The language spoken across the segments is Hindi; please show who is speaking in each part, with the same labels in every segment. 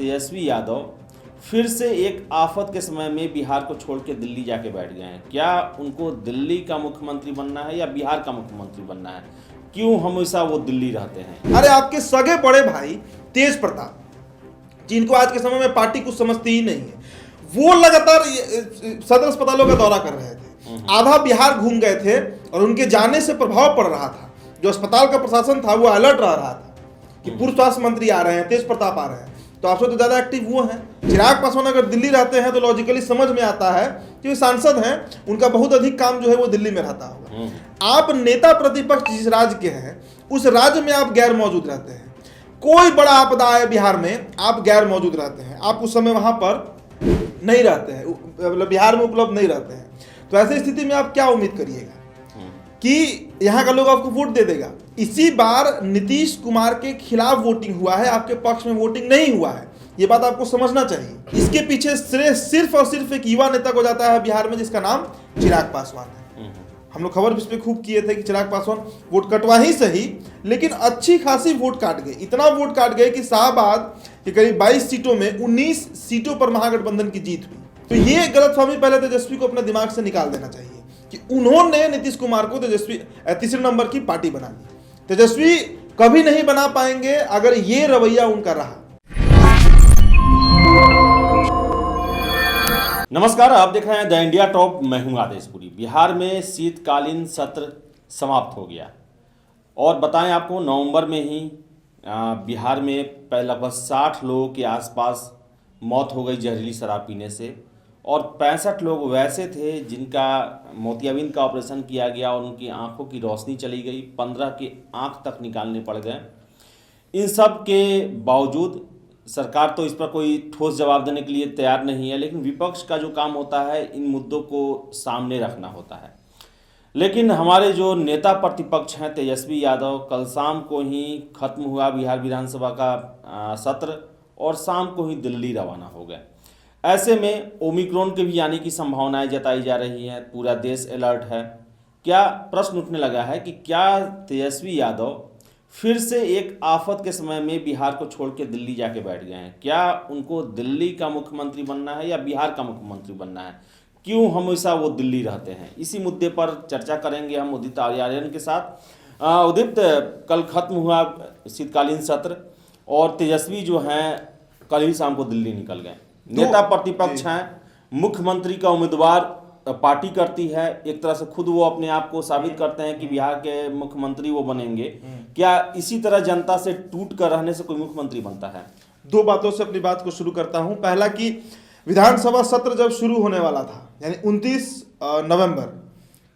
Speaker 1: तेजस्वी यादव फिर से एक आफत के समय में बिहार को छोड़ के दिल्ली जाके बैठ गए हैं। क्या उनको दिल्ली का मुख्यमंत्री बनना है या बिहार का मुख्यमंत्री बनना है? क्यों हमेशा वो दिल्ली रहते हैं?
Speaker 2: अरे आपके सगे बड़े भाई तेज प्रताप, जिनको आज के समय में पार्टी कुछ समझती ही नहीं है, वो लगातार सदर अस्पतालों का दौरा कर रहे थे। आधा बिहार घूम गए थे और उनके जाने से प्रभाव पड़ रहा था। जो अस्पताल का प्रशासन था वो अलर्ट रह रहा था कि पूर्व स्वास्थ्य मंत्री आ रहे हैं, तेज प्रताप आ रहे हैं, तो आपसे तो ज्यादा एक्टिव वो हैं। चिराग पासवान अगर दिल्ली रहते हैं तो लॉजिकली समझ में आता है कि वे सांसद हैं, उनका बहुत अधिक काम जो है वो दिल्ली में रहता होगा। आप नेता प्रतिपक्ष जिस राज्य के हैं उस राज्य में आप गैर मौजूद रहते हैं। कोई बड़ा आपदा आए बिहार में, आप गैर मौजूद रहते हैं, आप उस समय वहां पर नहीं रहते हैं, मतलब बिहार में उपलब्ध नहीं रहते हैं। तो ऐसी स्थिति में आप क्या उम्मीद करिएगा कि यहाँ का लोग आपको वोट दे देगा? इसी बार नीतीश कुमार के खिलाफ वोटिंग हुआ है, आपके पक्ष में वोटिंग नहीं हुआ है। ये बात आपको समझना चाहिए। इसके पीछे श्रेय सिर्फ और सिर्फ एक युवा नेता को जाता है बिहार में, जिसका नाम चिराग पासवान है। हम लोग खबर इस पे खूब किए थे कि चिराग पासवान वोट कटवा ही सही, लेकिन अच्छी खासी वोट काट गए। इतना वोट काट गए कि शाहबाद के करीब 22 सीटों में 19 सीटों पर महागठबंधन की जीत हुई। तो ये गलतफहमी पहले तेजस्वी को अपने दिमाग से निकाल देना चाहिए कि उन्होंने नीतीश कुमार को तीसरे नंबर की पार्टी बना दी। तेजस्वी कभी नहीं बना पाएंगे अगर ये रवैया उनका रहा।
Speaker 1: नमस्कार, आप देख रहे हैं द इंडिया टॉप। मैं हूं आदेशपुरी। बिहार में शीतकालीन सत्र समाप्त हो गया और बताएं आपको, नवंबर में ही बिहार में लगभग 60 लोगों के आसपास मौत हो गई जहरीली शराब पीने से, और 65 लोग वैसे थे जिनका मोतियाबिंद का ऑपरेशन किया गया और उनकी आंखों की रोशनी चली गई। 15 के आंख तक निकालने पड़ गए। इन सब के बावजूद सरकार तो इस पर कोई ठोस जवाब देने के लिए तैयार नहीं है, लेकिन विपक्ष का जो काम होता है इन मुद्दों को सामने रखना होता है। लेकिन हमारे जो नेता प्रतिपक्ष हैं तेजस्वी यादव, कल शाम को ही खत्म हुआ बिहार विधानसभा का सत्र और शाम को ही दिल्ली रवाना हो गए। ऐसे में ओमिक्रॉन के भी आने की संभावनाएं जताई जा रही हैं। पूरा देश अलर्ट है। क्या प्रश्न उठने लगा है कि क्या तेजस्वी यादव फिर से एक आफत के समय में बिहार को छोड़ के दिल्ली जाके बैठ गए हैं? क्या उनको दिल्ली का मुख्यमंत्री बनना है या बिहार का मुख्यमंत्री बनना है? क्यों हमेशा वो दिल्ली रहते हैं? इसी मुद्दे पर चर्चा करेंगे हम उदित आर्यन के साथ। उदित, कल खत्म हुआ शीतकालीन सत्र और तेजस्वी जो हैं कल ही शाम को दिल्ली निकल गए। नेता प्रतिपक्ष हैं, मुख्यमंत्री का उम्मीदवार पार्टी करती है, एक तरह से खुद वो अपने आप को साबित करते हैं कि बिहार के मुख्यमंत्री वो बनेंगे। क्या इसी तरह जनता से टूट कर रहने से कोई मुख्यमंत्री बनता है?
Speaker 2: दो बातों से अपनी बात को शुरू करता हूं। पहला कि विधानसभा सत्र जब शुरू होने वाला था यानी 29 नवंबर,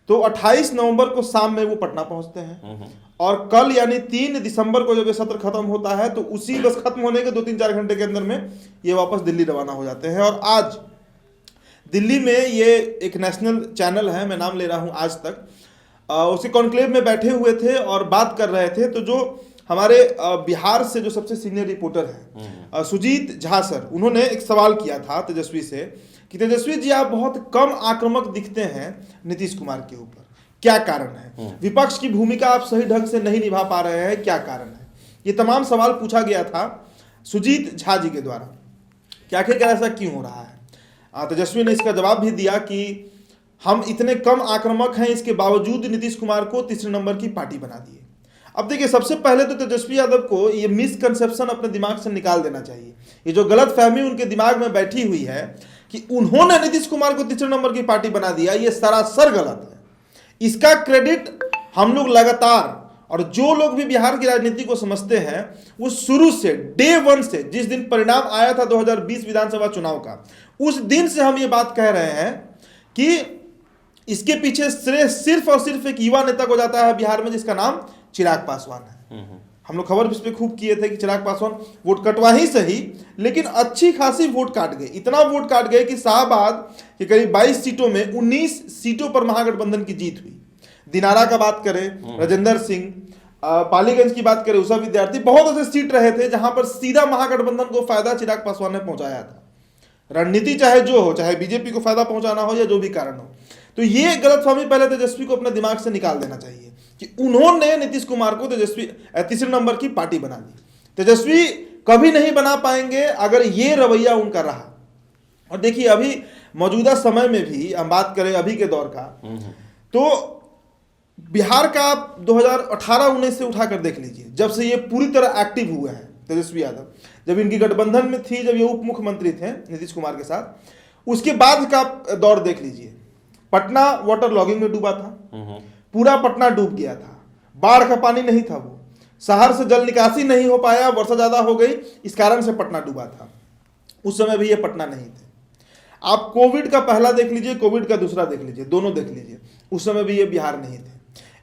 Speaker 2: तो 28 नवंबर को शाम में वो पटना पहुंचते हैं और कल यानी 3 दिसंबर को जब ये सत्र खत्म होता है तो उसी बस खत्म होने के 2-3-4 घंटे के अंदर में ये वापस दिल्ली रवाना हो जाते हैं। और आज दिल्ली में ये एक नेशनल चैनल है, मैं नाम ले रहा हूं आज तक, उसके कॉन्क्लेव में बैठे हुए थे और बात कर रहे थे। तो जो हमारे बिहार से जो सबसे सीनियर रिपोर्टर हैं सुजीत झा सर, उन्होंने एक सवाल किया था तेजस्वी से कि तेजस्वी जी आप बहुत कम आक्रामक दिखते हैं नीतीश कुमार के ऊपर, क्या कारण है? विपक्ष की भूमिका आप सही ढंग से नहीं निभा पा रहे हैं, क्या कारण है? ये तमाम सवाल पूछा गया था सुजीत झा जी के द्वारा कि आखिरकार ऐसा क्यों हो रहा है। तेजस्वी ने इसका जवाब भी दिया कि हम इतने कम आक्रामक हैं, इसके बावजूद नीतीश कुमार को तीसरे नंबर की पार्टी बना दिए। अब देखिए, सबसे पहले तो तेजस्वी यादव को ये मिसकंसेप्शन अपने दिमाग से निकाल देना चाहिए। ये जो गलत फहमी उनके दिमाग में बैठी हुई है कि उन्होंने नीतीश कुमार को तीसरे नंबर की पार्टी बना दिया, ये सरासर गलत है। इसका क्रेडिट हम लोग लगातार, और जो लोग भी बिहार की राजनीति को समझते हैं, वो शुरू से डे 1 से, जिस दिन परिणाम आया था 2020 विधानसभा चुनाव का, उस दिन से हम ये बात कह रहे हैं कि इसके पीछे श्रेय सिर्फ और सिर्फ एक युवा नेता को जाता है बिहार में, जिसका नाम चिराग पासवान है। हम लोग खबर इस पे खूब किए थे कि चिराग पासवान वोट कटवा ही सही, लेकिन अच्छी खासी वोट काट गए। इतना वोट काट गए कि शाहबाद के करीब 22 सीटों में 19 सीटों पर महागठबंधन की जीत हुई। दिनारा का बात करें, राजेंद्र सिंह, पालीगंज की बात करें, उषा विद्यार्थी, बहुत ऐसे सीट रहे थे जहां पर सीधा महागठबंधन को फायदा चिराग पासवान ने पहुंचाया था। रणनीति चाहे जो हो, चाहे बीजेपी को फायदा पहुंचाना हो या जो भी कारण हो, तो ये गलतफहमी पहले तेजस्वी को अपने दिमाग से निकाल देना चाहिए कि उन्होंने नीतीश कुमार को तीसरे नंबर की पार्टी बना दी। तेजस्वी कभी नहीं बना पाएंगे अगर ये रवैया उनका रहा। और देखिए अभी मौजूदा समय में भी हम बात करें अभी के दौर का, तो बिहार का आप 2018-19 से उठाकर देख लीजिए, जब से ये पूरी तरह एक्टिव हुए हैं तेजस्वी यादव, जब इनकी गठबंधन में थी, जब ये उप मुख्यमंत्री थे नीतीश कुमार के साथ, उसके बाद का दौर देख लीजिए। पटना वाटर लॉगिंग में डूबा था, पूरा पटना डूब गया था, बाढ़ का पानी नहीं था, वो शहर से जल निकासी नहीं हो पाया, वर्षा ज्यादा हो गई, इस कारण से पटना डूबा था। उस समय भी ये पटना नहीं थे। आप कोविड का पहला देख लीजिए, कोविड का दूसरा देख लीजिए, दोनों देख लीजिए, उस समय भी ये बिहार नहीं थे।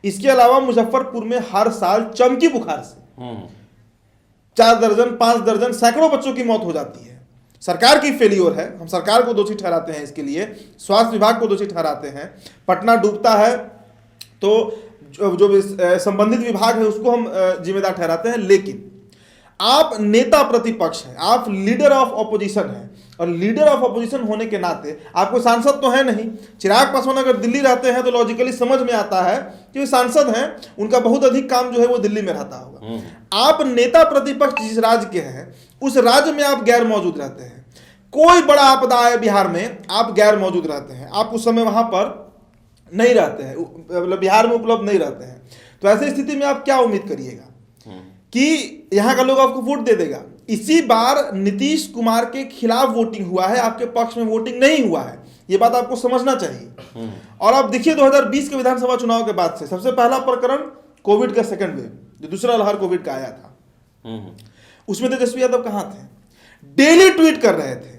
Speaker 2: इसके अलावा मुजफ्फरपुर में हर साल चमकी बुखार से 4 दर्जन 5 दर्जन सैकड़ों बच्चों की मौत हो जाती है। सरकार की फेलियर है, हम सरकार को दोषी ठहराते हैं इसके लिए, स्वास्थ्य विभाग को दोषी ठहराते हैं। पटना डूबता है तो जो संबंधित विभाग है उसको हम जिम्मेदार ठहराते हैं। लेकिन आप नेता प्रतिपक्ष हैं, आप लीडर ऑफ ऑपोजिशन हैं, और लीडर ऑफ ऑपोजिशन होने के नाते आपको सांसद तो है नहीं। चिराग पासवान अगर दिल्ली रहते हैं तो लॉजिकली समझ में आता है कि वे सांसद हैं, उनका बहुत अधिक काम जो है वो दिल्ली में रहता होगा। आप नेता प्रतिपक्ष जिस राज्य के हैं उस राज्य में आप गैर मौजूद रहते हैं। कोई बड़ा आपदा आए बिहार में, आप गैर मौजूद रहते हैं, आप उस समय वहां पर नहीं रहते हैं, मतलब बिहार में उपलब्ध नहीं रहते हैं। तो ऐसी स्थिति में आप क्या उम्मीद करिएगा कि यहाँ का लोग आपको वोट दे देगा। इसी बार नीतीश कुमार के खिलाफ वोटिंग हुआ है, आपके पक्ष में वोटिंग नहीं हुआ है, ये बात आपको समझना चाहिए। और आप देखिए 2020 के विधानसभा चुनाव के बाद से सबसे पहला प्रकरण कोविड का सेकंड वेव, जो दूसरा लहर कोविड का आया था, उसमें तेजस्वी यादव कहाँ थे? डेली ट्वीट कर रहे थे,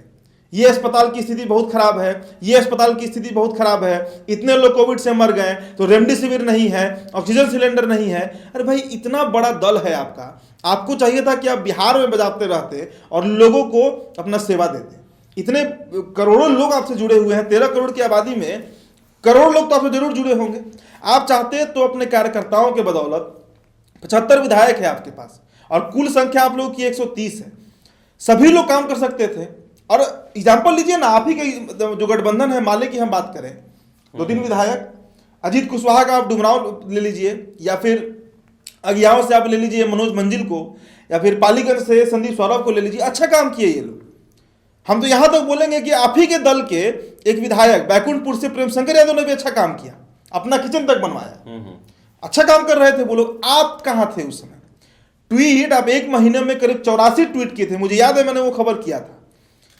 Speaker 2: ये अस्पताल की स्थिति बहुत खराब है, ये अस्पताल की स्थिति बहुत खराब है, इतने लोग कोविड से मर गए, तो रेमडेसिविर नहीं है, ऑक्सीजन सिलेंडर नहीं है। अरे भाई, इतना बड़ा दल है आपका, आपको चाहिए था कि आप बिहार में बजाते रहते और लोगों को अपना सेवा देते। इतने करोड़ों लोग आपसे जुड़े हुए हैं, 13 करोड़ की आबादी में करोड़ लोग तो आपसे जरूर जुड़े होंगे। आप चाहते तो अपने कार्यकर्ताओं के बदौलत 75 विधायक है आपके पास, और कुल संख्या आप लोगों की 130 है, सभी लोग काम कर सकते थे। और एग्जाम्पल लीजिए ना, आप ही के जो गठबंधन है माले की हम बात करें, 2-3 विधायक, अजीत कुशवाहा का आप डुमराव ले लीजिए, या फिर अगियाओं से आप ले लीजिए मनोज मंजिल को, या फिर पालीगंज से संदीप सौरभ को ले लीजिए, अच्छा काम किए ये लोग। हम तो यहां तक बोलेंगे कि आप ही के दल के एक विधायक बैकुंठपुर से प्रेम शंकर यादव ने भी अच्छा काम किया, अपना किचन तक बनवाया, अच्छा काम कर रहे थे वो लोग। आप कहां थे उस समय? ट्वीट आप एक महीने में करीब 84 ट्वीट किए थे, मुझे याद है मैंने वो खबर किया था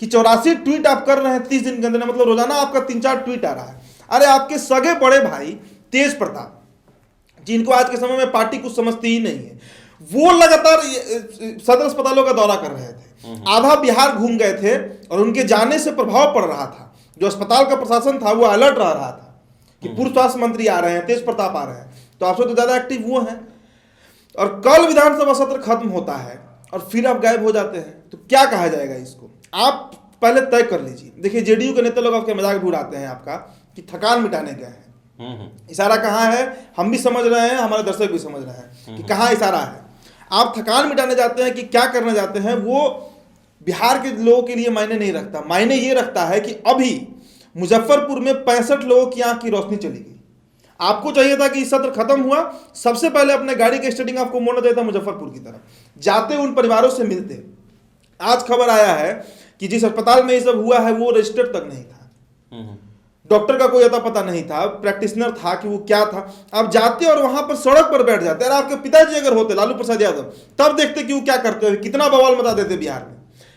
Speaker 2: कि 84 ट्वीट आप कर रहे हैं 30 दिन के अंदर, मतलब रोजाना आपका 3-4 ट्वीट आ रहा है। अरे आपके सगे बड़े भाई तेज प्रताप, जिनको आज के समय में पार्टी कुछ समझती ही नहीं है, वो लगातार सदर अस्पतालों का दौरा कर रहे थे, आधा बिहार घूम गए थे, और उनके जाने से प्रभाव पड़ रहा था। जो अस्पताल का प्रशासन था वो अलर्ट रह रहा था कि पूर्व स्वास्थ्य मंत्री आ रहे हैं, तेज प्रताप आ रहे हैं, तो आपसे तो ज्यादा एक्टिव वो हैं। और कल विधानसभा सत्र खत्म होता है और फिर आप गायब हो जाते हैं, तो क्या कहा जाएगा इसको? आप पहले तय कर लीजिए। देखिए जेडीयू के नेता लोग आपके मजाक भी उड़ाते हैं आपका कि थकान मिटाने गए हैं। इशारा कहाँ है हम भी समझ रहे हैं, हमारे दर्शक भी समझ रहे हैं कि कहाँ इशारा है। आप थकान मिटाने जाते हैं कि क्या करने जाते हैं, वो बिहार के लोगों के लिए मायने नहीं रखता। मायने ये रखता है कि अभी मुजफ्फरपुर में 65 लोगों की आंख की रोशनी चली गई। आपको चाहिए था कि इस सत्र खत्म हुआ, सबसे पहले अपने गाड़ी के स्टार्टिंग आपको मोड़ना चाहिए था मुजफ्फरपुर की तरफ, जाते उन परिवारों से मिलते। आज खबर आया है कि जिस अस्पताल में ये सब हुआ है वो रजिस्टर्ड तक नहीं था, डॉक्टर का कोई अता पता नहीं था, प्रैक्टिशनर था कि वो क्या था। आप जाते और वहां पर सड़क पर बैठ जाते। अरे आपके पिताजी अगर होते लालू प्रसाद यादव, तब देखते कि वो क्या करते हुए, कितना बवाल मचा देते बिहार में।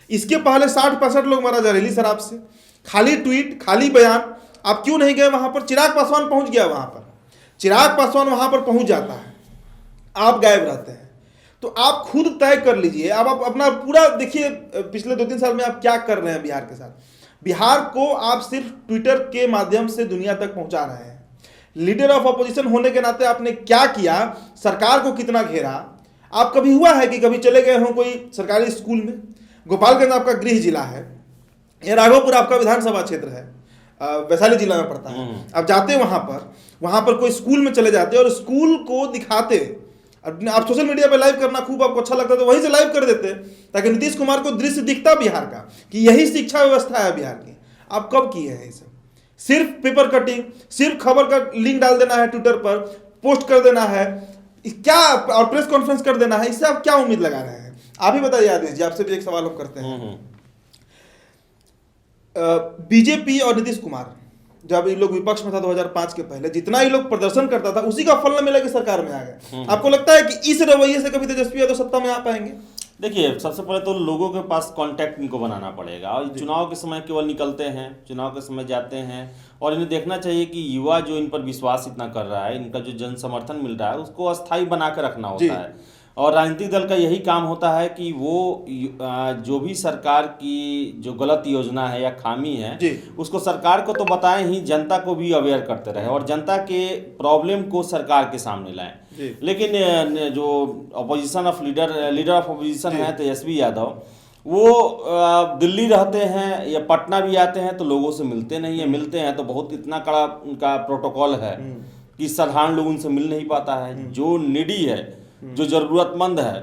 Speaker 2: इसके पहले 60-65 लोग मारा जहरीली शराब से, खाली ट्वीट, खाली बयान। आप क्यों नहीं गए वहां पर? चिराग पासवान पहुंच गया वहां पर, चिराग पासवान वहां पर पहुंच जाता है, आप गायब रहते हैं। तो आप खुद तय कर लीजिए। अब आप अपना पूरा देखिए, पिछले 2-3 साल में आप क्या कर रहे हैं बिहार के साथ। बिहार को आप सिर्फ ट्विटर के माध्यम से दुनिया तक पहुंचा रहे हैं। लीडर ऑफ अपोजिशन होने के नाते आपने क्या किया, सरकार को कितना घेरा। आप कभी हुआ है कि कभी चले गए हों कोई सरकारी स्कूल में? गोपालगंज आपका गृह जिला है, या राघोपुर आपका विधानसभा क्षेत्र है, वैशाली जिला में पड़ता है। आप जाते वहां पर कोई स्कूल में चले जाते और स्कूल को दिखाते। आप सोशल मीडिया पे लाइव करना खूब आपको अच्छा लगता है तो वहीं से लाइव कर देते, ताकि नीतीश कुमार को दृश्य दिखता बिहार का कि यही शिक्षा व्यवस्था है बिहार की। आप कब किए हैं ये सब? सिर्फ पेपर कटिंग, सिर्फ खबर का लिंक डाल देना है ट्विटर पर, पोस्ट कर देना है क्या, और प्रेस कॉन्फ्रेंस कर देना है। इससे आप क्या उम्मीद लगा रहे हैं? आप ही बताइए आदेश जी, आपसे भी एक सवाल हम करते हैं। बीजेपी और नीतीश कुमार जब ये लोग विपक्ष में था 2005 के पहले, जितना ये लोग प्रदर्शन करता था उसी का फल न मिला कि सरकार में आ गए। आपको लगता है कि इस रवैये से कभी तेजस्वी यादव सत्ता में आ पाएंगे?
Speaker 1: देखिए, सबसे पहले तो लोगों के पास कांटेक्ट इनको बनाना पड़ेगा, और चुनाव के समय केवल निकलते हैं, चुनाव के समय जाते हैं, और इन्हें देखना चाहिए कि युवा जो इन पर विश्वास इतना कर रहा है, इनका जो जन समर्थन मिल रहा है, उसको अस्थायी बना के रखना होता है। और राजनीतिक दल का यही काम होता है कि वो जो भी सरकार की जो गलत योजना है या खामी है उसको सरकार को तो बताएं ही, जनता को भी अवेयर करते रहे और जनता के प्रॉब्लम को सरकार के सामने लाएं। लेकिन जो opposition of leader of opposition है तेजस्वी यादव, वो दिल्ली रहते हैं या पटना भी आते हैं तो लोगों से मिलते नहीं है, मिलते हैं तो बहुत इतना कड़ा उनका प्रोटोकॉल है कि साधारण लोग उनसे मिल नहीं पाता है। जो निडी है, जो जरूरतमंद है,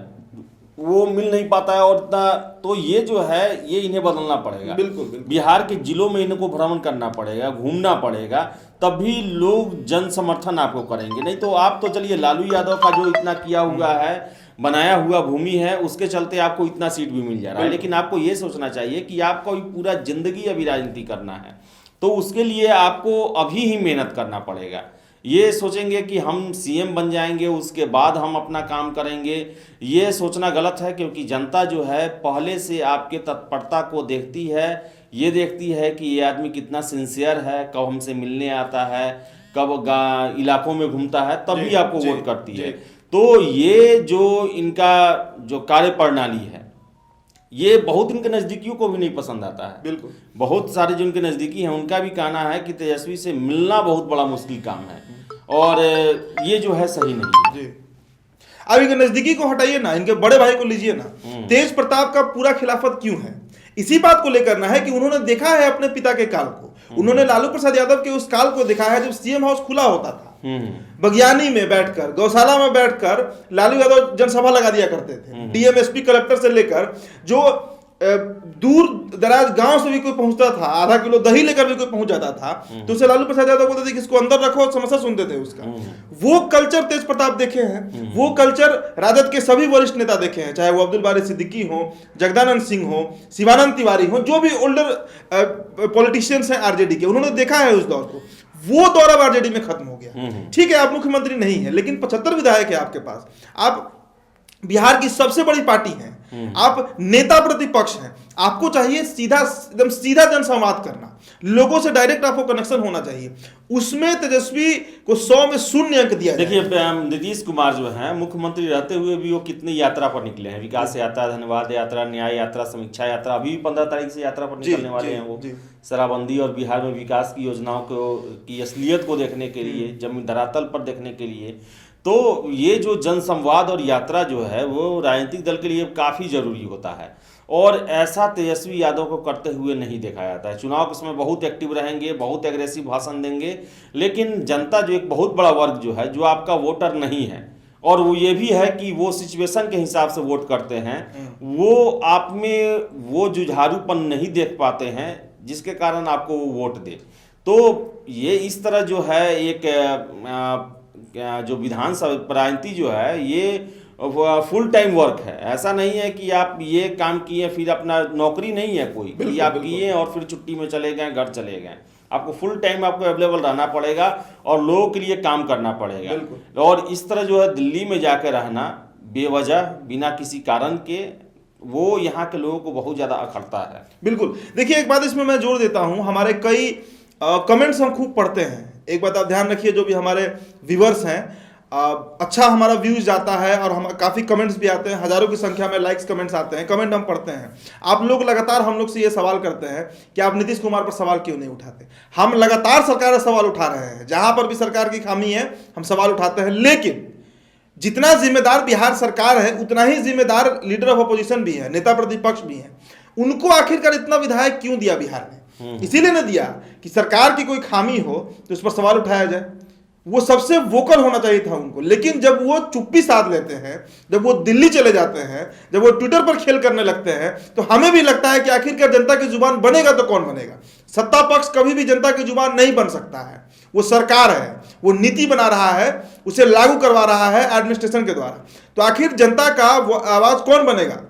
Speaker 1: वो मिल नहीं पाता है। और इतना तो ये जो है ये इन्हें बदलना पड़ेगा। बिल्कुल। बिहार के जिलों में इनको भ्रमण करना पड़ेगा, घूमना पड़ेगा, तभी लोग जन समर्थन आपको करेंगे। नहीं तो आप तो चलिए लालू यादव का जो इतना किया हुआ है, बनाया हुआ भूमि है, उसके चलते आपको इतना सीट भी मिल जा रहा है। लेकिन आपको ये सोचना चाहिए कि आपको पूरा जिंदगी अभी राजनीति करना है, तो उसके लिए आपको अभी ही मेहनत करना पड़ेगा। ये सोचेंगे कि हम सीएम बन जाएंगे उसके बाद हम अपना काम करेंगे, ये सोचना गलत है। क्योंकि जनता जो है पहले से आपके तत्परता को देखती है, ये देखती है कि ये आदमी कितना सिंसियर है, कब हमसे मिलने आता है, कब इलाकों में घूमता है, तभी आपको वोट करती है। तो ये जो इनका जो कार्य प्रणाली है, ये बहुत इनके नज़दीकियों को भी नहीं पसंद आता है। बिल्कुल। बहुत सारे जो इनके नज़दीकी हैं उनका भी कहना है कि तेजस्वी से मिलना बहुत बड़ा मुश्किल काम है, और ये जो है सही नहीं है।
Speaker 2: अब इनके नज़दीकी को हटाइए ना, इनके बड़े भाई को लीजिए ना। तेज प्रताप का पूरा खिलाफत क्यों है? इसी बात को लेकर ना है कि उन्होंने देखा है अपने पिता के काल को, उन्होंने लालू प्रसाद यादव के उस काल को देखा है जब सीएम हाउस खुला होता था। बगियानी में बैठकर, गौशाला में बैठकर लालू यादव जनसभा लगा दिया करते थे। डीएम, एसपी, कलेक्टर से लेकर जो दूर दराज गांव से भी कोई पहुंचता था, आधा किलो दही लेकर भी कोई पहुंच जाता था, तो उसे लालू प्रसाद यादव बोलते थे कि इसको अंदर रखो, समस्या सुनते थे उसका। वो कल्चर तेज प्रताप देखे हैं, वो कल्चर राजद के सभी वरिष्ठ नेता देखे हैं, चाहे वो अब्दुल बारी सिद्दीकी हो, जगदानंद सिंह हो, शिवानंद तिवारी हो, जो भी ओल्डर पॉलिटिशियंस हैं आरजेडी के, उन्होंने देखा है उस दौर को। वो दौर अब आरजेडी में खत्म हो गया। ठीक है, आप मुख्यमंत्री नहीं है, लेकिन 75 विधायक है आपके पास, आप बिहार की सबसे बड़ी पार्टी है, आप नेता प्रतिपक्ष हैं, आपको चाहिए सीधा, एकदम सीधा जनसंवाद करना, लोगों से डायरेक्ट आपको कनेक्शन होना चाहिए। उसमें तेजस्वी को 100 में 0 अंक दिया।
Speaker 1: देखिए, नीतीश कुमार जो है मुख्यमंत्री रहते हुए भी वो कितनी यात्रा पर निकले हैं, विकास यात्रा, धन्यवाद यात्रा, न्याय यात्रा, समीक्षा यात्रा, अभी 15 तारीख से यात्रा पर निकलने वाले हैं वो, शराबबंदी और बिहार में विकास की योजनाओं की असलियत को देखने के लिए, जमीन धरातल पर देखने के लिए। तो ये जो जनसंवाद और यात्रा जो है वो राजनीतिक दल के लिए काफ़ी ज़रूरी होता है, और ऐसा तेजस्वी यादव को करते हुए नहीं देखा जाता है। चुनाव के समय बहुत एक्टिव रहेंगे, बहुत एग्रेसिव भाषण देंगे, लेकिन जनता जो एक बहुत बड़ा वर्ग जो है, जो आपका वोटर नहीं है, और वो ये भी है कि वो सिचुएशन के हिसाब से वोट करते हैं, वो आप में वो जुझारूपन नहीं देख पाते हैं जिसके कारण आपको वो वोट दे। तो ये इस तरह जो है एक जो विधानसभा राजनीति जो है ये फुल टाइम वर्क है। ऐसा नहीं है कि आप ये काम किए फिर अपना नौकरी नहीं है कोई कि आप किए और फिर छुट्टी में चले गए, घर चले गए। आपको फुल टाइम आपको अवेलेबल रहना पड़ेगा और लोगों के लिए काम करना पड़ेगा। और इस तरह जो है दिल्ली में जाकर रहना बेवजह, बिना किसी कारण के, वो यहाँ के लोगों को बहुत ज़्यादा अखरता है।
Speaker 2: बिल्कुल। देखिए, एक बात इसमें मैं जोड़ देता हूँ, हमारे कई कमेंट्स हम खूब पढ़ते हैं। एक बात आप ध्यान रखिए, जो भी हमारे व्यूवर्स हैं, अच्छा हमारा व्यूज जाता है और हम काफ़ी कमेंट्स भी आते हैं, हजारों की संख्या में लाइक्स कमेंट्स आते हैं, कमेंट हम पढ़ते हैं। आप लोग लगातार हम लोग से ये सवाल करते हैं कि आप नीतीश कुमार पर सवाल क्यों नहीं उठाते। हम लगातार सरकार से सवाल उठा रहे हैं, जहां पर भी सरकार की खामी है हम सवाल उठाते हैं, लेकिन जितना जिम्मेदार बिहार सरकार है उतना ही जिम्मेदार लीडर ऑफ अपोजिशन भी है, नेता प्रतिपक्ष भी है। उनको आखिरकार इतना विधायक क्यों दिया बिहार ने? इसीलिए न दिया कि सरकार की कोई खामी हो तो उस पर सवाल उठाया जाए। वो सबसे वोकल होना चाहिए था उनको, लेकिन जब वो चुप्पी साध लेते हैं, जब वो दिल्ली चले जाते हैं, जब वो ट्विटर पर खेल करने लगते हैं, तो हमें भी लगता है कि आखिरकार जनता की जुबान बनेगा तो कौन बनेगा। सत्ता पक्ष कभी भी जनता की जुबान नहीं बन सकता है। वो सरकार है, वो नीति बना रहा है, उसे लागू करवा रहा है एडमिनिस्ट्रेशन के द्वारा। तो आखिर जनता का वो आवाज कौन बनेगा?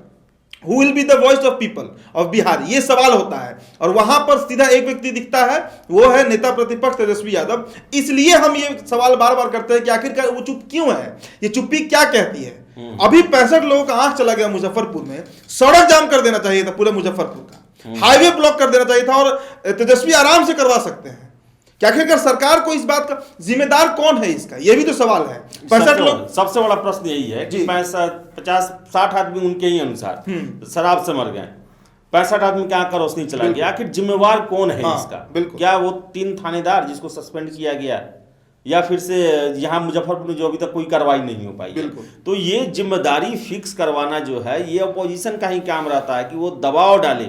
Speaker 2: Who will be the voice of people of Bihar, ये सवाल होता है। और वहां पर सीधा एक व्यक्ति दिखता है, वो है नेता प्रतिपक्ष तेजस्वी यादव। इसलिए हम ये सवाल बार बार करते हैं कि आखिरकार वो चुप क्यों है, ये चुप्पी क्या कहती है। अभी 65 लोगों का आंख चला गया मुजफ्फरपुर में, सड़क जाम कर देना चाहिए था पूरे मुजफ्फरपुर का, हाईवे ब्लॉक कर देना चाहिए था, और तेजस्वी आराम से करवा सकते हैं। क्या आखिरकार सरकार को इस बात का जिम्मेदार कौन है, इसका ये भी तो सवाल है। 65 लोग,
Speaker 1: सबसे बड़ा प्रश्न यही है कि 50-60 आदमी उनके ही अनुसार शराब से मर गए, 65 आदमी क्या आंख का रोशनी चला गया। आखिर जिम्मेवार कौन है इसका? क्या वो 3 थानेदार जिसको सस्पेंड किया गया, या फिर से यहाँ मुजफ्फरपुर में जो अभी तक कोई कार्रवाई नहीं हो पाई है? तो ये जिम्मेदारी फिक्स करवाना जो है, ये अपोजिशन का ही काम रहता है कि वो दबाव डाले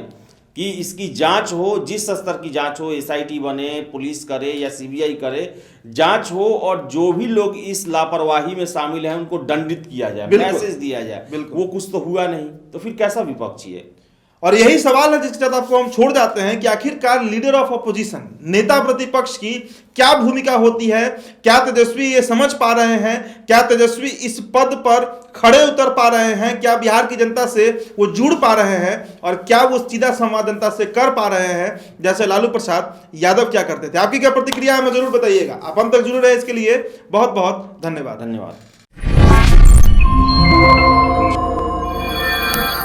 Speaker 1: कि इसकी जांच हो, जिस स्तर की जांच हो, एसआईटी बने, पुलिस करे या सीबीआई करे, जांच हो, और जो भी लोग इस लापरवाही में शामिल हैं उनको दंडित किया जाए, मैसेज दिया जाए। वो कुछ तो हुआ नहीं, तो फिर कैसा विपक्षी है?
Speaker 2: और यही सवाल है जिसके साथ आपको हम छोड़ जाते हैं कि आखिरकार लीडर ऑफ अपोजिशन, नेता प्रतिपक्ष की क्या भूमिका होती है। क्या तेजस्वी ये समझ पा रहे हैं? क्या तेजस्वी इस पद पर खड़े उतर पा रहे हैं? क्या बिहार की जनता से वो जुड़ पा रहे हैं? और क्या वो सीधा संवाद जनता से कर पा रहे हैं जैसे लालू प्रसाद यादव क्या करते थे? आपकी क्या प्रतिक्रिया है, हमें जरूर बताइएगा। आप अंत तक जुड़े रहे, इसके लिए बहुत बहुत धन्यवाद।